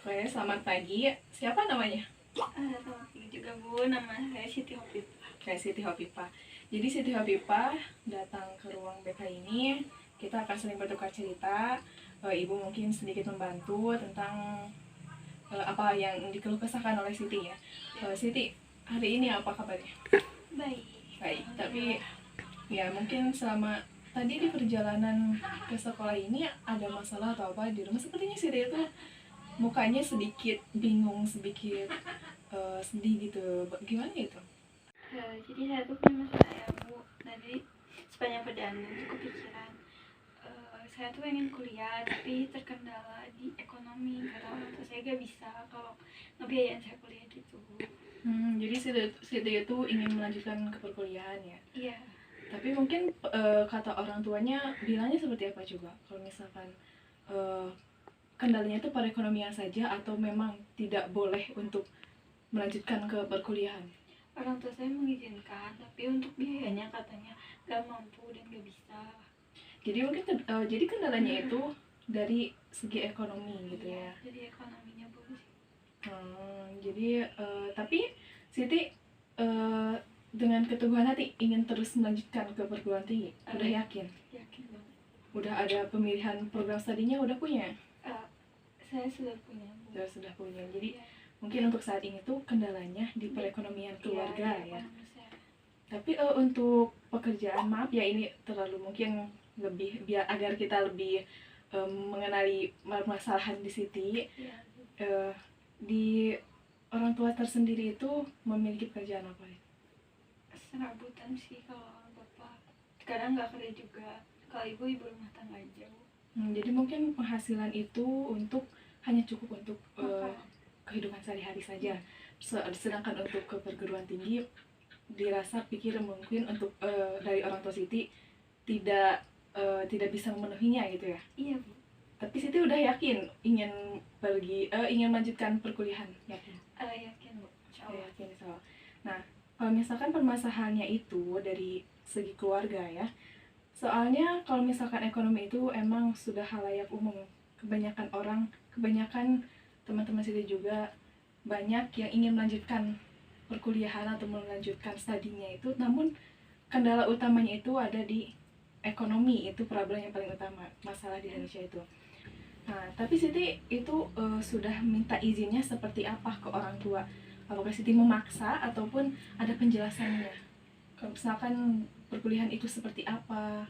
Oke, selamat pagi. Siapa namanya? Selamat pagi juga Bu, nama saya Siti Hopipa. Kayak Siti Hopipa. Jadi Siti Hopipa datang ke ruang BK ini, kita akan sering bertukar cerita. Ibu mungkin sedikit membantu tentang apa yang dikeluh kesahkan oleh Siti ya. Siti, hari ini apa kabarnya? Baik. Baik, tapi ya mungkin selama tadi di perjalanan ke sekolah ini ada masalah atau apa di rumah. Sepertinya Siti itu mukanya sedikit bingung, sedikit sedih gitu. Gimana itu? Jadi saya tuh punya masalah ya Bu. Tadi sepanjang perjalanan tuh kepikiran saya tuh pengen kuliah tapi terkendala di ekonomi karena orang tua saya gak bisa kalau ngebiayain saya kuliah gitu. Jadi Siti itu ingin melanjutkan ke perkuliahan ya. Iya. Tapi mungkin kata orang tuanya bilangnya seperti apa coba? Kalau misalkan kendalanya itu perekonomian saja atau memang tidak boleh untuk melanjutkan ke perkuliahan? Orang tua saya mengizinkan tapi untuk biayanya katanya gak mampu dan gak bisa. Jadi mungkin jadi kendalanya itu dari segi ekonomi gitu ya. Jadi ekonominya bagus. Jadi tapi Siti dengan keteguhan hati ingin terus melanjutkan ke perguruan tinggi. Udah yakin? Yakin banget. Udah ada pemilihan program studinya udah punya? Saya sudah punya Bu. Sudah punya. Jadi mungkin untuk saat ini tuh kendalanya di perekonomian keluarga ya. Tapi untuk pekerjaan, maaf ya ini terlalu mungkin lebih biar agar kita lebih mengenali permasalahan di Siti. Di orang tua tersendiri itu memiliki pekerjaan apa ya? Serabutan sih kalau bapak. Kadang nggak kerja juga. Kalau ibu rumah tangga aja. Jadi mungkin penghasilan itu hanya cukup untuk kehidupan sehari-hari saja. Sedangkan untuk ke perguruan tinggi dirasa pikir mungkin untuk dari orang tua Siti tidak bisa memenuhinya gitu ya. Iya Bu. Tapi Siti udah yakin ingin ingin melanjutkan perkuliahan, yakin? Yakin Bu. Yakin so. Nah, kalau misalkan permasalahannya itu dari segi keluarga ya. Soalnya kalau misalkan ekonomi itu emang sudah halayak umum. Kebanyakan teman-teman Siti juga banyak yang ingin melanjutkan perkuliahan atau melanjutkan studinya itu, namun kendala utamanya itu ada di ekonomi. Itu problem yang paling utama, masalah di Indonesia itu. Nah, tapi Siti itu sudah minta izinnya seperti apa ke orang tua? Apakah Siti memaksa ataupun ada penjelasannya? Kalau misalkan perkuliahan itu seperti apa,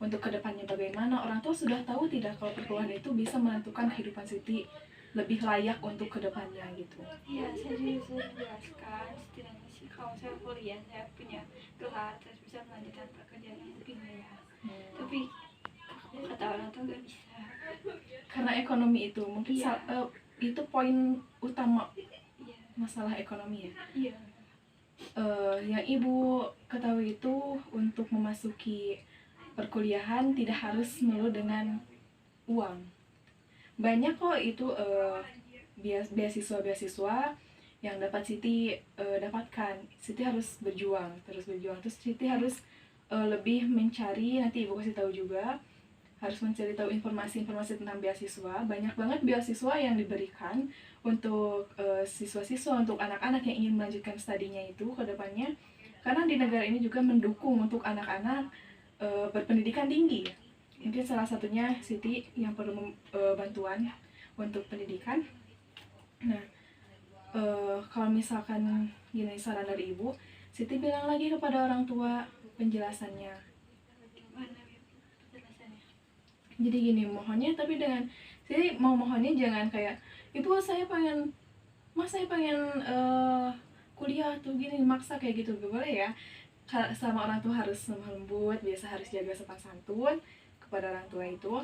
untuk kedepannya bagaimana, orang tua sudah tahu tidak kalau perkuliahan itu bisa menentukan kehidupan Siti lebih layak untuk kedepannya gitu? Iya, saya juga sudah jelaskan setidaknya sih kalau saya kuliah saya punya gelar terus bisa melanjutkan pekerjaan yang lebih layak. Tapi kata orang tua gak bisa. Karena ekonomi itu mungkin itu poin utama. Masalah ekonomi ya. Iya. Yang ibu ketahui itu untuk memasuki perkuliahan tidak harus melulu dengan uang. Banyak kok itu beasiswa yang dapat Siti dapatkan. Siti harus berjuang terus Siti harus lebih mencari, nanti ibu kasih tahu juga, harus mencari tahu informasi tentang beasiswa. Banyak banget beasiswa yang diberikan untuk siswa-siswa, untuk anak-anak yang ingin melanjutkan studinya itu ke depannya. Karena di negara ini juga mendukung untuk anak-anak berpendidikan tinggi. Mungkin salah satunya Siti yang perlu bantuan untuk pendidikan. Nah, kalau misalkan gini saran dari ibu, Siti bilang lagi kepada orang tua penjelasannya. Jadi gini mohonnya, tapi dengan Siti mau mohonnya jangan kayak, ibu saya pengen kuliah tuh gini, maksa kayak gitu, gak boleh ya. Sama orang tua harus lemah lembut, biasa harus jaga sopan santun kepada orang tua itu.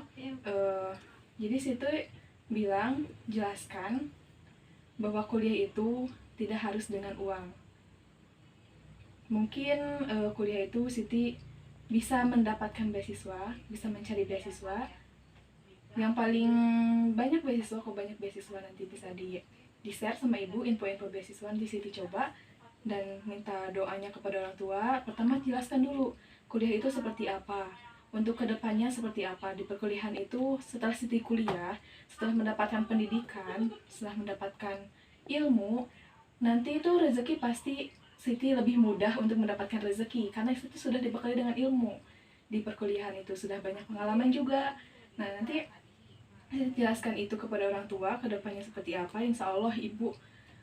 Jadi situ bilang, jelaskan bahwa kuliah itu tidak harus dengan uang. Mungkin kuliah itu Siti bisa mendapatkan beasiswa, bisa mencari beasiswa. Yang paling banyak beasiswa, banyak beasiswa nanti bisa di-share sama ibu info-info beasiswa, nanti Siti coba dan minta doanya kepada orang tua. Pertama jelaskan dulu kuliah itu seperti apa, untuk kedepannya seperti apa di perkuliahan itu. Setelah Siti kuliah, setelah mendapatkan pendidikan, setelah mendapatkan ilmu, nanti itu rezeki pasti Siti lebih mudah untuk mendapatkan rezeki karena Siti sudah dibekali dengan ilmu di perkuliahan itu, sudah banyak pengalaman juga. Nah, nanti Siti jelaskan itu kepada orang tua kedepannya seperti apa. Insya Allah ibu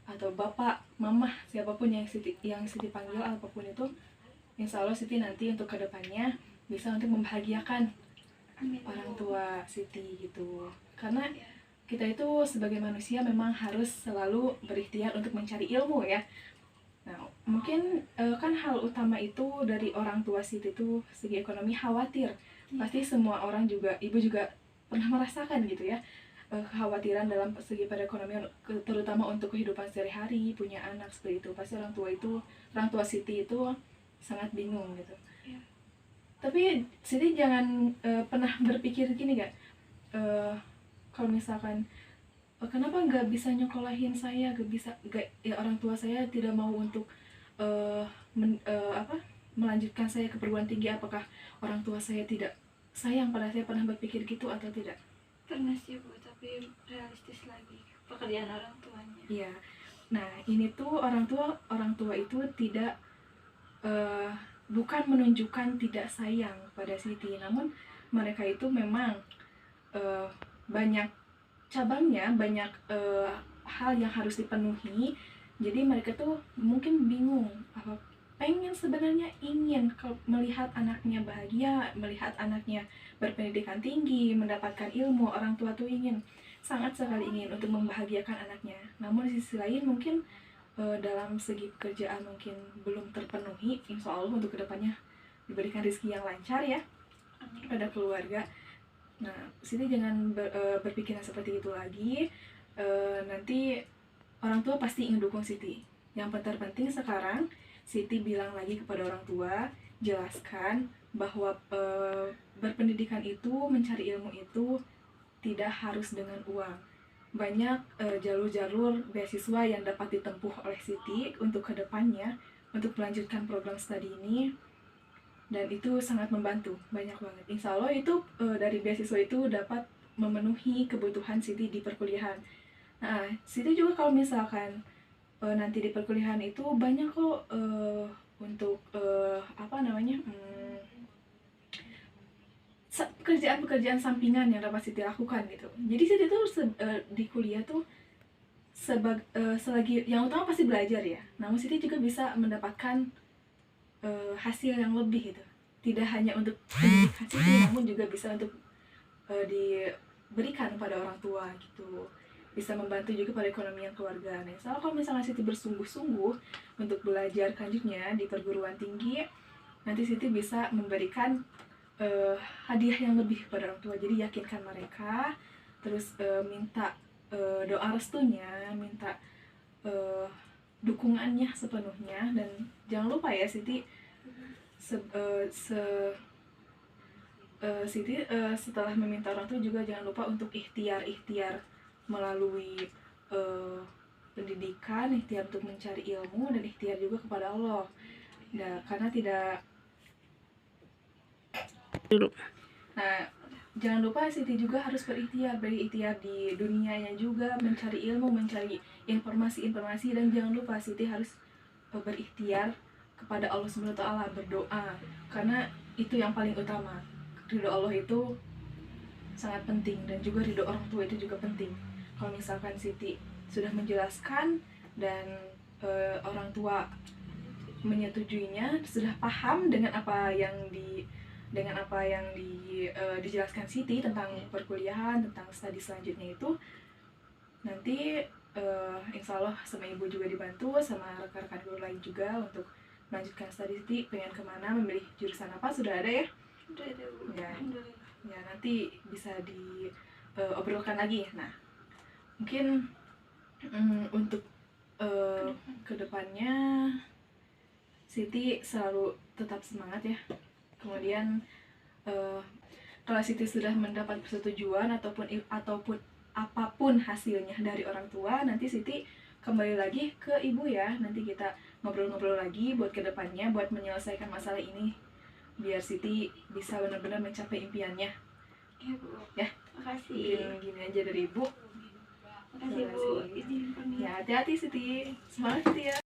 atau bapak, mama, siapapun yang Siti panggil apapun itu, insya Allah Siti nanti untuk kedepannya bisa untuk membahagiakan Amin. orang tua Siti gitu. Karena kita itu sebagai manusia memang harus selalu berikhtiar untuk mencari ilmu ya. Nah, mungkin kan hal utama itu dari orang tua Siti itu segi ekonomi khawatir. Pasti semua orang juga, ibu juga pernah merasakan gitu ya, kekhawatiran dalam segi perekonomian, terutama untuk kehidupan sehari-hari, punya anak seperti itu. Pasti orang tua Siti itu sangat bingung gitu. Ya. Tapi Siti jangan pernah berpikir gini gak, kalau misalkan kenapa nggak bisa nyokolahin saya, ya orang tua saya tidak mau untuk melanjutkan saya ke perguruan tinggi. Apakah orang tua saya tidak sayang pada saya? Pernah berpikir gitu atau tidak? Pernah sih Bu, tapi realistis lagi pekerjaan orang tuanya. Iya. Nah, ini tuh orang tua itu tidak bukan menunjukkan tidak sayang pada Siti, namun mereka itu memang banyak cabangnya, banyak hal yang harus dipenuhi. Jadi mereka tuh mungkin bingung, sebenarnya ingin melihat anaknya bahagia, melihat anaknya berpendidikan tinggi, mendapatkan ilmu. Orang tua tuh sangat sekali ingin untuk membahagiakan anaknya. Namun di sisi lain mungkin dalam segi pekerjaan mungkin belum terpenuhi. Insya Allah untuk kedepannya diberikan rezeki yang lancar ya pada keluarga. Nah, Siti jangan berpikiran seperti itu lagi. Nanti orang tua pasti ingin dukung Siti. Yang terpenting sekarang Siti bilang lagi kepada orang tua, jelaskan bahwa berpendidikan itu, mencari ilmu itu tidak harus dengan uang. Banyak jalur-jalur beasiswa yang dapat ditempuh oleh Siti untuk kedepannya, untuk melanjutkan program studi ini. Dan itu sangat membantu, banyak banget. Insya Allah itu dari beasiswa itu dapat memenuhi kebutuhan Siti di perkuliahan. Nah, Siti juga kalau misalkan nanti di perkuliahan itu banyak kok untuk pekerjaan-pekerjaan sampingan yang dapat Siti lakukan gitu. Jadi Siti tuh di kuliah tuh selagi yang utama pasti belajar ya. Namun Siti juga bisa mendapatkan hasil yang lebih gitu. Tidak hanya untuk pendidikan Siti, namun juga bisa untuk diberikan pada orang tua gitu. Bisa membantu juga pada ekonomi yang keluarga. Nah, soalnya kalau misalnya Siti bersungguh-sungguh untuk belajar selanjutnya di perguruan tinggi, nanti Siti bisa memberikan hadiah yang lebih kepada orang tua. Jadi yakinkan mereka, terus minta doa restunya, minta dukungannya sepenuhnya. Dan jangan lupa ya Siti, Siti setelah meminta orang tua juga jangan lupa untuk ikhtiar melalui pendidikan, ikhtiar untuk mencari ilmu, dan ikhtiar juga kepada Allah. Nah, karena tidak dulu. Nah, jangan lupa Siti juga harus berikhtiar di dunianya juga, mencari ilmu, mencari informasi, dan jangan lupa Siti harus berikhtiar kepada Allah SWT, berdoa, karena itu yang paling utama. Ridho Allah itu sangat penting, dan juga ridho orang tua itu juga penting. Kalau misalkan Siti sudah menjelaskan dan orang tua menyetujuinya, sudah paham dengan apa yang dijelaskan Siti tentang perkuliahan, tentang studi selanjutnya itu, nanti insya Allah sama ibu juga dibantu, sama rekan-rekan guru lain juga untuk melanjutkan studi Siti. Pengen kemana, memilih jurusan apa, sudah ada ya? Udah ada Bu. Ya. Alhamdulillah. Ya, nanti bisa diobrolkan lagi. Nah, mungkin untuk kedepannya Siti selalu tetap semangat ya. Kemudian kalau Siti sudah mendapat persetujuan ataupun apapun hasilnya dari orang tua, nanti Siti kembali lagi ke ibu ya. Nanti kita ngobrol-ngobrol lagi buat kedepannya, buat menyelesaikan masalah ini biar Siti bisa benar-benar mencapai impiannya. Ya Bu. Ya. Makasih. Mungkin gini aja dari Ibu. Makasih Bu. Izin pamit. Ya, hati-hati Siti. Semangat Siti ya.